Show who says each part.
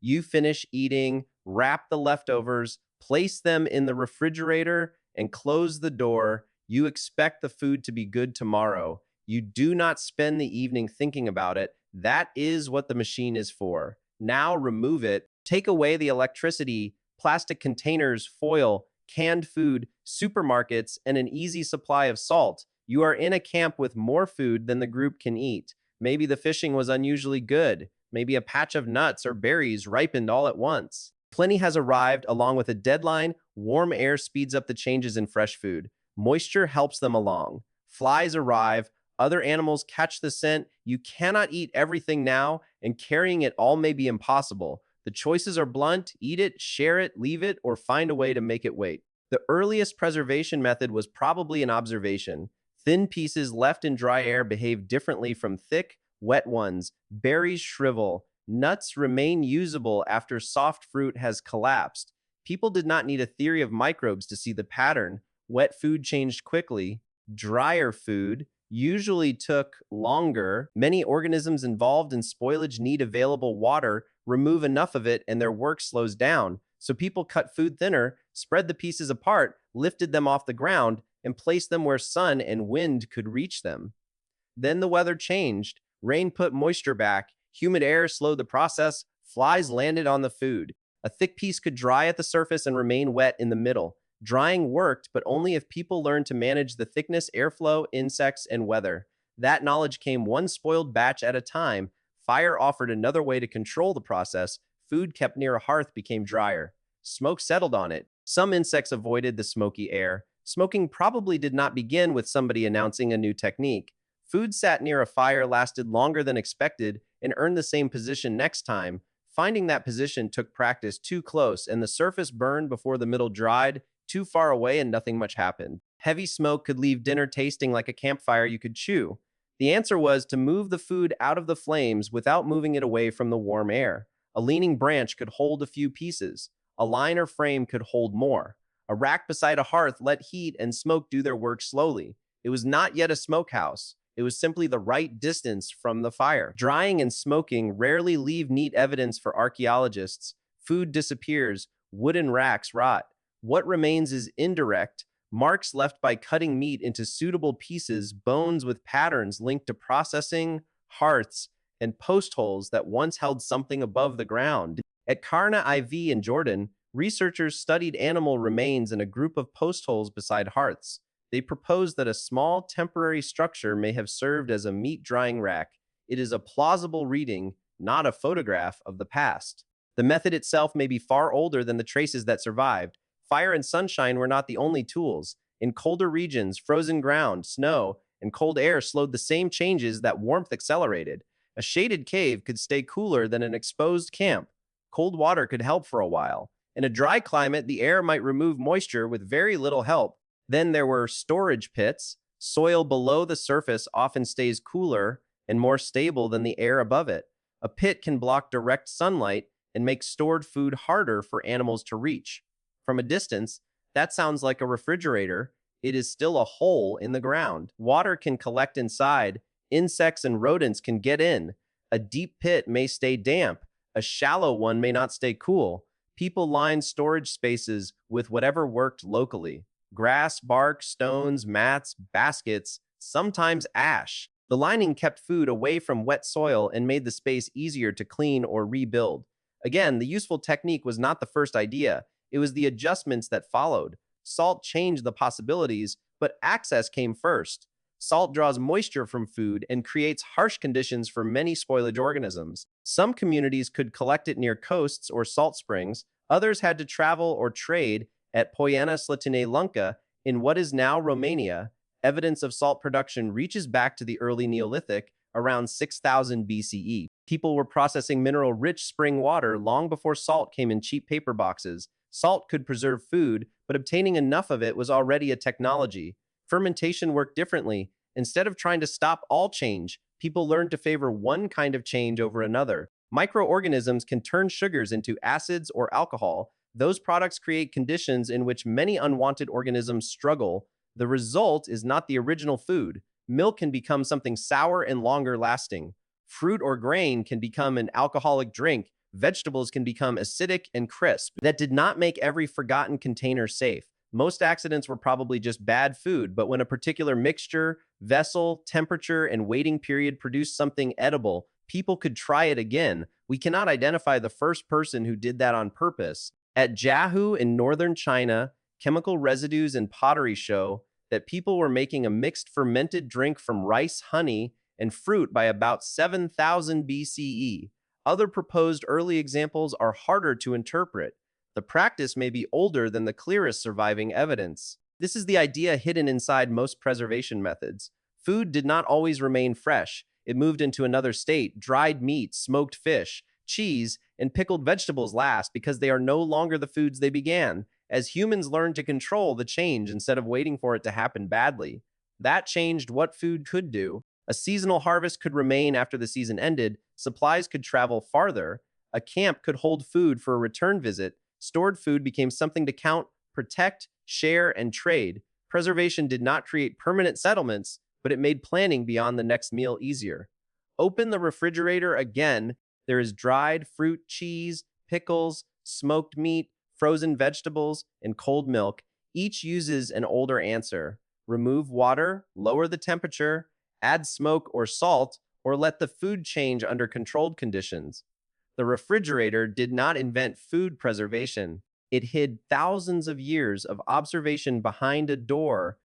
Speaker 1: You finish eating, wrap the leftovers, place them in the refrigerator, and close the door. You expect the food to be good tomorrow. You do not spend the evening thinking about it. That is what the machine is for. Now remove it. Take away the electricity, plastic containers, foil, canned food, supermarkets, and an easy supply of salt. You are in a camp with more food than the group can eat. Maybe the fishing was unusually good. Maybe a patch of nuts or berries ripened all at once. Plenty has arrived along with a deadline. Warm air speeds up the changes in fresh food. Moisture helps them along. Flies arrive. Other animals catch the scent. You cannot eat everything now, and carrying it all may be impossible. The choices are blunt: eat it, share it, leave it, or find a way to make it wait. The earliest preservation method was probably an observation. Thin pieces left in dry air behave differently from thick, wet ones. Berries shrivel. Nuts remain usable after soft fruit has collapsed. People did not need a theory of microbes to see the pattern. Wet food changed quickly. Drier food usually took longer. Many organisms involved in spoilage need available water. Remove enough of it and their work slows down. So people cut food thinner, spread the pieces apart, lifted them off the ground, and placed them where sun and wind could reach them. Then the weather changed. Rain put moisture back. Humid air slowed the process. Flies landed on the food. A thick piece could dry at the surface and remain wet in the middle. Drying worked, but only if people learned to manage the thickness, airflow, insects, and weather. That knowledge came one spoiled batch at a time. Fire offered another way to control the process. Food kept near a hearth became drier. Smoke settled on it. Some insects avoided the smoky air. Smoking probably did not begin with somebody announcing a new technique. Food sat near a fire, lasted longer than expected, and earned the same position next time. Finding that position took practice. Too close, and the surface burned before the middle dried. Too far away, and nothing much happened. Heavy smoke could leave dinner tasting like a campfire you could chew. The answer was to move the food out of the flames without moving it away from the warm air. A leaning branch could hold a few pieces. A line or frame could hold more. A rack beside a hearth let heat and smoke do their work slowly. It was not yet a smokehouse. It was simply the right distance from the fire. Drying and smoking rarely leave neat evidence for archaeologists. Food disappears. Wooden racks rot. What remains is indirect, marks left by cutting meat into suitable pieces, bones with patterns linked to processing, hearths, and post holes that once held something above the ground. At Kharaneh IV in Jordan, researchers studied animal remains in a group of post holes beside hearths. They proposed that a small temporary structure may have served as a meat drying rack. It is a plausible reading, not a photograph of the past. The method itself may be far older than the traces that survived. Fire and sunshine were not the only tools. In colder regions, frozen ground, snow, and cold air slowed the same changes that warmth accelerated. A shaded cave could stay cooler than an exposed camp. Cold water could help for a while. In a dry climate, the air might remove moisture with very little help. Then there were storage pits. Soil below the surface often stays cooler and more stable than the air above it. A pit can block direct sunlight and make stored food harder for animals to reach. From a distance, that sounds like a refrigerator. It is still a hole in the ground. Water can collect inside. Insects and rodents can get in. A deep pit may stay damp. A shallow one may not stay cool. People lined storage spaces with whatever worked locally. Grass, bark, stones, mats, baskets, sometimes ash. The lining kept food away from wet soil and made the space easier to clean or rebuild. Again, the useful technique was not the first idea. It was the adjustments that followed. Salt changed the possibilities, but access came first. Salt draws moisture from food and creates harsh conditions for many spoilage organisms. Some communities could collect it near coasts or salt springs. Others had to travel or trade. At Poiana Slatinei-Lunca, in what is now Romania, evidence of salt production reaches back to the early Neolithic, around 6000 BCE. People were processing mineral-rich spring water long before salt came in cheap paper boxes. Salt could preserve food, but obtaining enough of it was already a technology. Fermentation worked differently. Instead of trying to stop all change, people learned to favor one kind of change over another. Microorganisms can turn sugars into acids or alcohol. Those products create conditions in which many unwanted organisms struggle. The result is not the original food. Milk can become something sour and longer lasting. Fruit or grain can become an alcoholic drink. vegetables can become acidic and crisp. That did not make every forgotten container safe. Most accidents were probably just bad food, but when a particular mixture, vessel, temperature, and waiting period produced something edible, people could try it again. We cannot identify the first person who did that on purpose. At Jiahu in northern China, chemical residues in pottery show that people were making a mixed fermented drink from rice, honey, and fruit by about 7000 BCE. Other proposed early examples are harder to interpret. The practice may be older than the clearest surviving evidence. This is the idea hidden inside most preservation methods. Food did not always remain fresh. It moved into another state. Dried meat, smoked fish, cheese, and pickled vegetables last because they are no longer the foods they began. As humans learned to control the change instead of waiting for it to happen badly, that changed what food could do. A seasonal harvest could remain after the season ended. Supplies could travel farther. A camp could hold food for a return visit. Stored food became something to count, protect, share, and trade. Preservation did not create permanent settlements, but it made planning beyond the next meal easier. Open the refrigerator again. There is dried fruit, cheese, pickles, smoked meat, frozen vegetables, and cold milk. Each uses an older answer. Remove water, lower the temperature, add smoke or salt, or let the food change under controlled conditions. The refrigerator did not invent food preservation. It hid thousands of years of observation behind a door